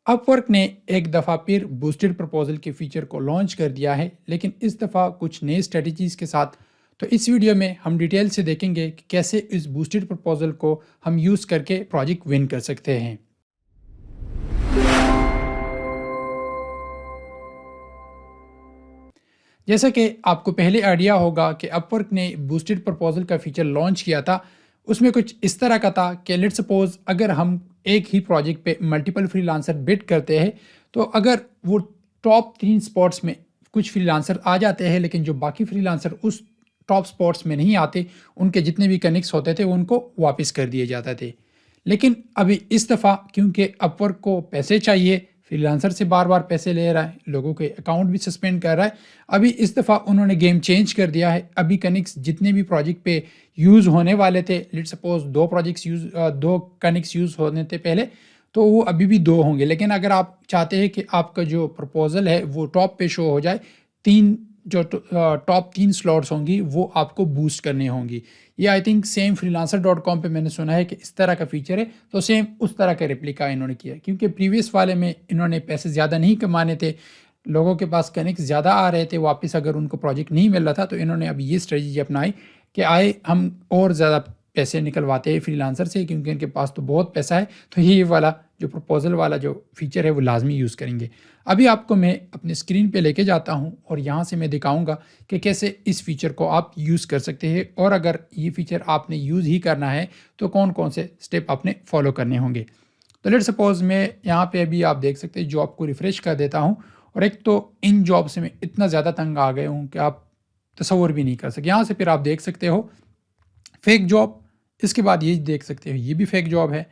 Upwork ने एक दफ़ा फिर बूस्टेड प्रपोजल के फीचर को लॉन्च कर दिया है, लेकिन इस दफ़ा कुछ नए स्ट्रेटजीज़ के साथ। तो इस वीडियो में हम डिटेल से देखेंगे कि कैसे इस बूस्टेड प्रपोजल को हम यूज़ करके प्रोजेक्ट विन कर सकते हैं। जैसा कि आपको पहले आइडिया होगा कि अपवर्क ने बूस्टेड प्रपोजल का फीचर लॉन्च किया था, उसमें कुछ इस तरह का था कि लेट्स सपोज अगर हम एक ही प्रोजेक्ट पे मल्टीपल फ्रीलांसर बिड करते हैं, तो अगर वो टॉप 3 स्पॉट्स में कुछ फ्रीलांसर आ जाते हैं, लेकिन जो बाकी फ्रीलांसर उस टॉप स्पॉट्स में नहीं आते, उनके जितने भी कनेक्ट्स होते थे उनको वापस कर दिए जाते थे। लेकिन अभी इस दफ़ा क्योंकि अपवर्क को पैसे चाहिए, फ्रीलांसर से बार बार पैसे ले रहा है, लोगों के अकाउंट भी सस्पेंड कर रहा है, अभी इस दफ़ा उन्होंने गेम चेंज कर दिया है। अभी कनेक्ट्स जितने भी प्रोजेक्ट पे यूज़ होने वाले थे, लेट्स सपोज 2 कनेक्ट्स यूज़ होने थे पहले, तो वो अभी भी 2 होंगे। लेकिन अगर आप चाहते हैं कि आपका जो प्रपोजल है वो टॉप पे शो हो जाए, 3 जो टॉप 3 स्लॉट्स होंगी वो आपको बूस्ट करनी होंगी। ये आई थिंक सेम freelancer.com पे मैंने सुना है कि इस तरह का फीचर है, तो सेम उस तरह का रेप्लिका इन्होंने किया, क्योंकि प्रीवियस वाले में इन्होंने पैसे ज़्यादा नहीं कमाने थे, लोगों के पास कनेक्ट ज़्यादा आ रहे थे, वापस अगर उनको प्रोजेक्ट नहीं मिल रहा था, तो इन्होंने अब ये स्ट्रेटजी अपनाई कि आए हम और ज़्यादा पैसे निकलवाते हैं फ्रीलांसर से, क्योंकि इनके पास तो बहुत पैसा है, तो ये वाला जो प्रपोजल वाला जो फीचर है वो लाजमी यूज़ करेंगे। अभी आपको मैं अपने स्क्रीन पे लेके जाता हूँ और यहाँ से मैं दिखाऊंगा कि कैसे इस फीचर को आप यूज़ कर सकते हैं, और अगर ये फीचर आपने यूज़ ही करना है तो कौन कौन से स्टेप आपने फॉलो करने होंगे। तो लेट सपोज मैं यहाँ पे अभी आप देख सकते हैं जॉब को रिफ़्रेश कर देता हूँ, और एक तो इन जॉब से मैं इतना ज़्यादा तंग आ गया हूँ कि आप तसव्वुर भी नहीं कर सकते। यहाँ से फिर आप देख सकते हो फेक जॉब, इसके बाद ये देख सकते हो ये भी फेक जॉब है।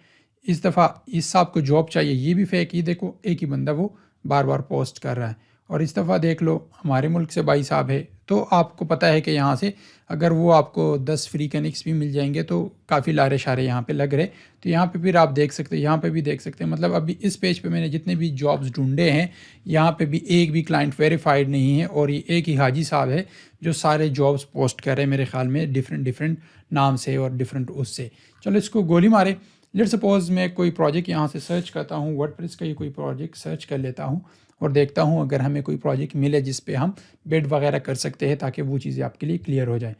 इस दफ़ा इस साहब को जॉब चाहिए, ये भी फेक, ये देखो एक ही बंदा वो बार बार पोस्ट कर रहा है। और इस दफ़ा देख लो हमारे मुल्क से भाई साहब है, तो आपको पता है कि यहाँ से अगर वो आपको 10 फ्री कनेक्ट्स भी मिल जाएंगे तो काफ़ी लारे शारे यहाँ पे लग रहे। तो यहाँ पे फिर आप देख सकते हैं, यहाँ पे भी देख सकते हैं, मतलब अभी इस पेज पे मैंने जितने भी जॉब्स ढूंढे हैं, यहाँ पे भी एक भी क्लाइंट वेरीफाइड नहीं है, और ये एक ही हाजी साहब है जो सारे जॉब्स पोस्ट कर रहे हैं, मेरे ख्याल में डिफरेंट नाम से और डिफरेंट उससे। चलो इसको गोली मारे। लेट सपोज मैं कोई प्रोजेक्ट यहाँ से सर्च करता हूँ, वर्डप्रेस का ही कोई प्रोजेक्ट सर्च कर लेता हूँ और देखता हूँ अगर हमें कोई प्रोजेक्ट मिले जिस पे हम बिड वगैरह कर सकते हैं, ताकि वो चीज़ें आपके लिए क्लियर हो जाए।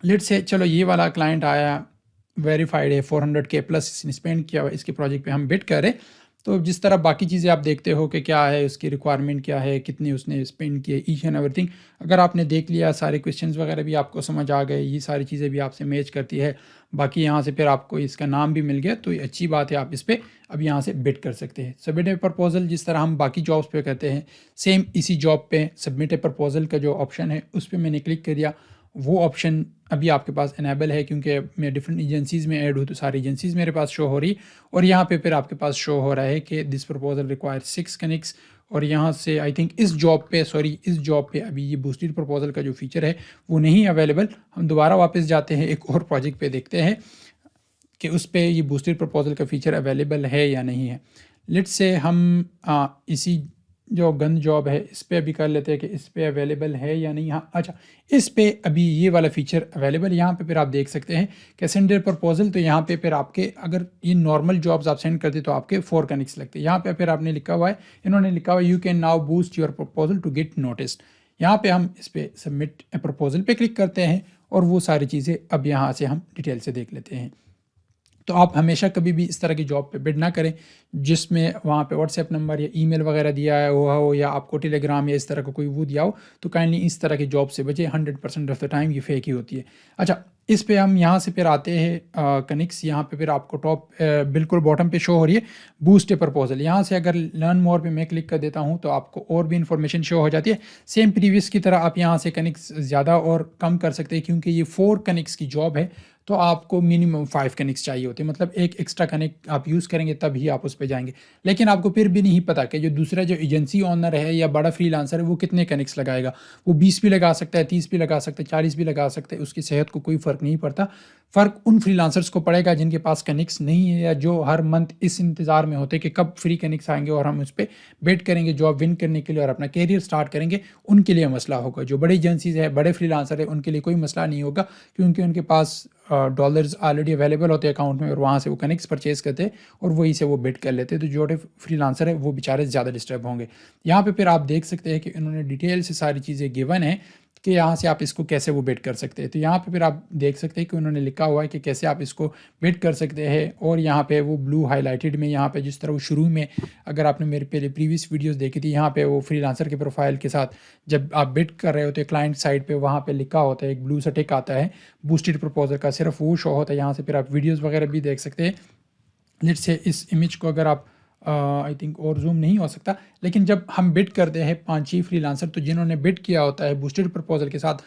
लेट से चलो ये वाला क्लाइंट आया, वेरीफाइड है, 400K प्लस इसने स्पेंड किया हुआ, इसके प्रोजेक्ट पे हम बिड करें। तो जिस तरह बाकी चीज़ें आप देखते हो कि क्या है उसकी रिक्वायरमेंट, क्या है, कितनी उसने स्पेंड किए, ईच एंड एवरीथिंग अगर आपने देख लिया, सारे क्वेश्चंस वगैरह भी आपको समझ आ गए, ये सारी चीज़ें भी आपसे मैच करती है, बाकी यहाँ से फिर आपको इसका नाम भी मिल गया, तो ये अच्छी बात है, आप इस पर अब यहाँ से बिड कर सकते हैं। सबमिट ए प्रपोजल जिस तरह हम बाकी जॉब्स पे करते हैं, सेम इसी जॉब पे सबमिट ए प्रपोजल का जो ऑप्शन है उस पर मैंने क्लिक कर दिया। वो ऑप्शन अभी आपके पास इनेबल है, क्योंकि मैं डिफरेंट एजेंसीज़ में ऐड हूँ, तो सारी एजेंसीज़ मेरे पास शो हो रही है, और यहाँ पे फिर आपके पास शो हो रहा है कि दिस प्रपोजल रिक्वायर 6 कनेक्ट्स। और यहाँ से आई थिंक इस जॉब पे अभी ये बूस्टेड प्रपोजल का जो फीचर है वो नहीं अवेलेबल। हम दोबारा वापस जाते हैं, एक और प्रोजेक्ट पे देखते हैं कि उस पर ये बूस्टेड प्रपोजल का फीचर अवेलेबल है या नहीं है। लेट्स से हम इसी जो गन जॉब है इस पर अभी कर लेते हैं कि इस पर अवेलेबल है या नहीं। हाँ, अच्छा, इस पे अभी ये वाला फीचर अवेलेबल। यहाँ पे फिर आप देख सकते हैं कि सेंड ए प्रपोजल, तो यहाँ पे फिर आपके अगर ये नॉर्मल जॉब्स आप सेंड करते तो आपके 4 कनेक्ट्स लगते हैं। यहाँ पे फिर आपने लिखा हुआ है, इन्होंने लिखा हुआ है you can now boost your proposal to get noticed. यहाँ पे हम इस पर सबमिट ए प्रपोजल पे क्लिक करते हैं, और वो सारी चीज़ें अब यहाँ से हम डिटेल से देख लेते हैं। तो आप हमेशा कभी भी इस तरह की जॉब पे बिड ना करें जिसमें वहाँ पे व्हाट्सएप नंबर या ईमेल वगैरह दिया है हुआ हो, या आपको टेलीग्राम या इस तरह का कोई वो दिया हो, तो काइंडली इस तरह की जॉब से बचे। 100% ऑफ द टाइम ये फेक ही होती है। अच्छा, इस पे हम यहाँ से फिर आते हैं कनेक्ट्स। यहाँ पे फिर आपको टॉप बिल्कुल बॉटम पे शो हो रही है बूस्ट ए प्रपोजल। यहाँ से अगर लर्न मोर पे मैं क्लिक कर देता हूँ तो आपको और भी इन्फॉर्मेशन शो हो जाती है। सेम प्रीवियस की तरह आप यहाँ से कनेक्ट्स ज़्यादा और कम कर सकते हैं, क्योंकि ये 4 कनेक्ट्स की जॉब है, तो आपको मिनिमम 5 कनेक्ट्स चाहिए होते हैं, मतलब एक एक्स्ट्रा कनेक्ट आप यूज़ करेंगे तब ही आप उस पर जाएंगे। लेकिन आपको फिर भी नहीं पता कि जो दूसरा जो एजेंसी ओनर है या बड़ा फ्रीलांसर है वो कितने कनेक्ट्स लगाएगा। वो 20 भी लगा सकता है, 30 भी लगा सकता है, 40 भी लगा सकता है, उसकी सेहत को कोई फ़र्क नहीं पड़ता। फ़र्क उन फ्रीलांसर्स को पड़ेगा जिनके पास कनेक्ट्स नहीं है, या जो हर मंथ इस इंतज़ार में होते हैं कि कब फ्री कनेक्ट्स आएंगे और हम उस पर बेट करेंगे जॉब विन करने के लिए और अपना कैरियर स्टार्ट करेंगे। उनके लिए मसला होगा। जो बड़ी एजेंसीज़ है, बड़े फ्रीलांसर है, उनके लिए कोई मसला नहीं होगा, क्योंकि उनके पास डॉलर्स ऑलरेडी अवेलेबल होते हैं अकाउंट में और वहाँ से वो कनेक्ट्स परचेज़ करते हैं और वहीं से वो बिड कर लेते हैं। तो जो फ्रीलांसर है वो बेचारे ज़्यादा डिस्टर्ब होंगे। यहाँ पे फिर आप देख सकते हैं कि इन्होंने डिटेल से सारी चीज़ें गिवन है कि यहाँ से आप इसको कैसे वो बिड कर सकते हैं। तो यहाँ पे फिर आप देख सकते हैं कि उन्होंने लिखा हुआ है कि कैसे आप इसको बिड कर सकते हैं। और यहाँ पे वो ब्लू हाईलाइटेड में यहाँ पे जिस तरह वो शुरू में, अगर आपने मेरे पहले प्रीवियस वीडियोस देखी थी, यहाँ पे वो फ्रीलांसर के प्रोफाइल के साथ जब आप बिड कर रहे होते हैं क्लाइंट साइड पे, वहाँ पे लिखा होता है, एक ब्लू सा टिक आता है बूस्टेड प्रपोजल का, सिर्फ वो शो होता है। यहाँ से फिर आप वीडियोज़ वगैरह भी देख सकते हैं। लेट्स से इस इमेज को अगर आप आई थिंक और जूम नहीं हो सकता, लेकिन जब हम बिड करते हैं 5-6 फ्रीलांसर, तो जिन्होंने बिड किया होता है बूस्टेड प्रपोजल के साथ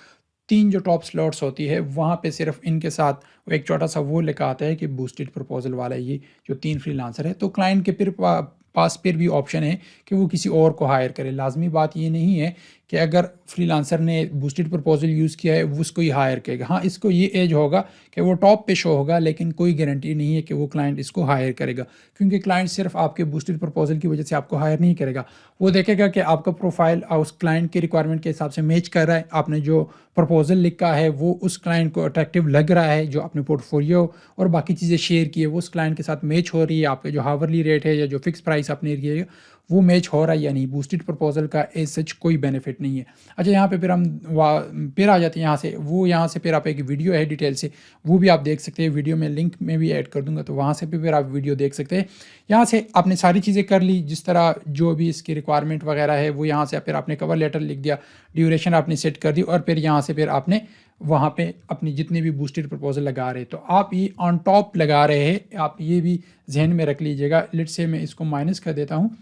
3 जो टॉप स्लॉट्स होती है, वहाँ पे सिर्फ इनके साथ वो एक छोटा सा वो लिखा आता है कि बूस्टेड प्रपोजल वाला ये जो 3 फ्रीलांसर है। तो क्लाइंट के फिर पास फिर भी ऑप्शन है कि वो किसी और को हायर करे। लाजमी बात ये नहीं है कि अगर फ्रीलांसर ने बूस्टेड प्रपोजल यूज़ किया है वो उसको ही हायर करेगा। हाँ, इसको ये एज होगा कि वो टॉप पे शो होगा, लेकिन कोई गारंटी नहीं है कि वो क्लाइंट इसको हायर करेगा, क्योंकि क्लाइंट सिर्फ आपके बूस्टेड प्रपोजल की वजह से आपको हायर नहीं करेगा। वो देखेगा कि आपका प्रोफाइल उस क्लाइंट के रिक्वायरमेंट के हिसाब से मैच कर रहा है, आपने जो प्रपोजल लिखा है वो उस क्लाइंट को अट्रैक्टिव लग रहा है, जो आपने पोर्टफोलियो और बाकी चीज़ें शेयर की है वो उस क्लाइंट के साथ मैच हो रही है, आपके जो हावरली रेट है या जो फिक्स प्राइस आपने किया है वो मैच हो रहा है या नहीं। बूस्टेड प्रपोजल का एज सच कोई बेनिफिट नहीं है। अच्छा, यहाँ पे फिर हम फिर आ जाते हैं यहाँ से, वो यहाँ से फिर आप एक वीडियो है डिटेल से, वो भी आप देख सकते हैं। वीडियो में लिंक में भी ऐड कर दूंगा, तो वहाँ से भी फिर आप वीडियो देख सकते हैं। यहाँ से आपने सारी चीज़ें कर ली, जिस तरह जो भी इसकी रिक्वायरमेंट वगैरह है वो यहाँ से फिर आपने कवर लेटर लिख दिया, ड्यूरेशन आपने सेट कर दी, और फिर यहाँ से फिर आपने वहाँ पे अपनी जितने भी बूस्टेड प्रपोजल लगा रहे, तो आप ये ऑन टॉप लगा रहे हैं, आप ये भी जहन में रख लीजिएगा। लेट्स से मैं इसको माइनस कर देता हूँ।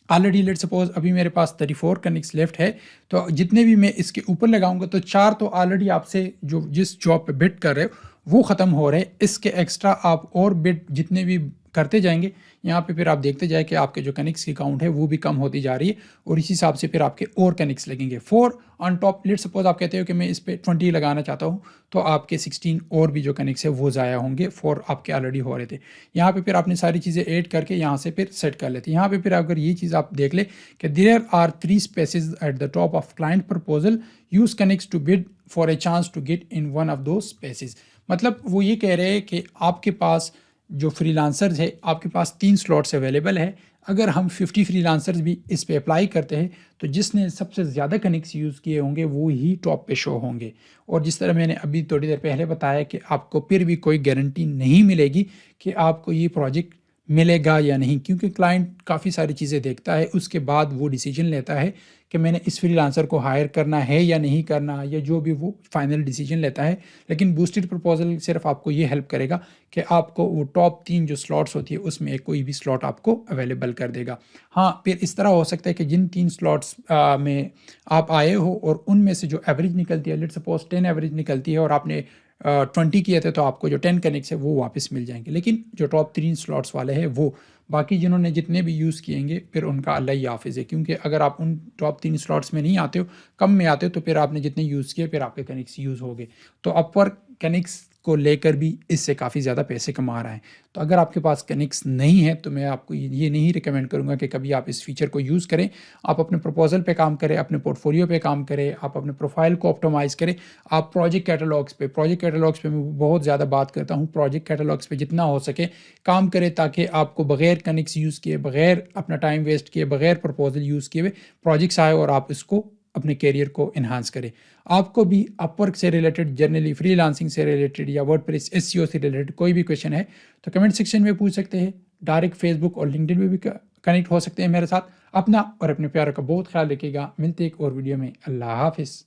ऑलरेडी लेट सपोज अभी मेरे पास 34 कनेक्ट्स लेफ्ट है, तो जितने भी मैं इसके ऊपर लगाऊंगा तो 4 तो ऑलरेडी आपसे जो जिस जॉब पे बिड कर रहे हो वो ख़त्म हो रहे हैं। इसके एक्स्ट्रा आप और बिड जितने भी करते जाएंगे, यहाँ पे फिर आप देखते जाए कि आपके जो कनेक्ट्स की काउंट है वो भी कम होती जा रही है, और इसी हिसाब से फिर आपके और कनेक्ट्स लगेंगे। 4 ऑन टॉप, लेट सपोज आप कहते हो कि मैं इस पर 20 लगाना चाहता हूँ, तो आपके 16 और भी जो कनेक्ट्स है वो ज़ाया होंगे, 4 आपके ऑलरेडी हो रहे थे। यहाँ पे फिर आपने सारी चीज़ें ऐड करके यहाँ से फिर सेट कर लेते हैं। यहाँ पे फिर अगर ये चीज़ आप देख ले कि there are 3 spaces at the top of client proposal, use connects to bid for a chance to get in one of two spaces. मतलब वो ये कह रहे हैं कि आपके पास जो फ्रीलांसर्स है, आपके पास 3 स्लॉट्स अवेलेबल है। अगर हम 50 फ्रीलांसर्स भी इस पे अप्लाई करते हैं, तो जिसने सबसे ज़्यादा कनेक्ट्स यूज़ किए होंगे वो ही टॉप पे शो होंगे। और जिस तरह मैंने अभी थोड़ी देर पहले बताया कि आपको फिर भी कोई गारंटी नहीं मिलेगी कि आपको ये प्रोजेक्ट मिलेगा या नहीं, क्योंकि क्लाइंट काफ़ी सारी चीज़ें देखता है, उसके बाद वो डिसीजन लेता है कि मैंने इस फ्रीलांसर को हायर करना है या नहीं करना, या जो भी वो फाइनल डिसीजन लेता है। लेकिन बूस्टेड प्रपोजल सिर्फ आपको ये हेल्प करेगा कि आपको वो टॉप 3 जो स्लॉट्स होती है उसमें कोई भी स्लॉट आपको अवेलेबल कर देगा। हाँ, फिर इस तरह हो सकता है कि जिन 3 स्लॉट्स में आप आए हो और उनमें से जो एवरेज निकलती है, लेट्स सपोज 10 एवरेज निकलती है और आपने 20 किए थे, तो आपको जो 10 कनेक्ट्स है वो वापस मिल जाएंगे। लेकिन जो टॉप 3 स्लॉट्स वाले हैं वो, बाकी जिन्होंने जितने भी यूज़ किएंगे फिर उनका अल्लाह ही हाफिज़ है, क्योंकि अगर आप उन टॉप 3 स्लॉट्स में नहीं आते हो, कम में आते हो, तो फिर आपने जितने यूज़ किए फिर आपके कनेक्ट्स यूज़ हो गए। तो अपवर्क कनेक्ट्स को लेकर भी इससे काफ़ी ज़्यादा पैसे कमा रहा है। तो अगर आपके पास कनेक्ट्स नहीं है तो मैं आपको ये नहीं रिकमेंड करूँगा कि कभी आप इस फीचर को यूज़ करें। आप अपने प्रपोजल पे काम करें, अपने पोर्टफोलियो पे काम करें, आप अपने प्रोफाइल को ऑप्टिमाइज़ करें। आप प्रोजेक्ट कैटलॉग्स पे मैं बहुत ज़्यादा बात करता हूँ, प्रोजेक्ट कैटलॉग्स पे जितना हो सके काम करें, ताकि आपको बगैर कनेक्ट्स यूज़ किए, बगैर अपना टाइम वेस्ट किए, बगैर प्रपोजल यूज़ किए हुए प्रोजेक्ट्स आए और आप इसको अपने कैरियर को इन्हांस करें। आपको भी अपवर्क से रिलेटेड, जनरली फ्रीलांसिंग से रिलेटेड या वर्डप्रेस एसईओ से रिलेटेड कोई भी क्वेश्चन है तो कमेंट सेक्शन में पूछ सकते हैं। डायरेक्ट फेसबुक और लिंक्डइन में भी कनेक्ट हो सकते हैं मेरे साथ। अपना और अपने प्यारों का बहुत ख्याल रखिएगा। मिलते एक और वीडियो में। अल्लाह हाफिज़।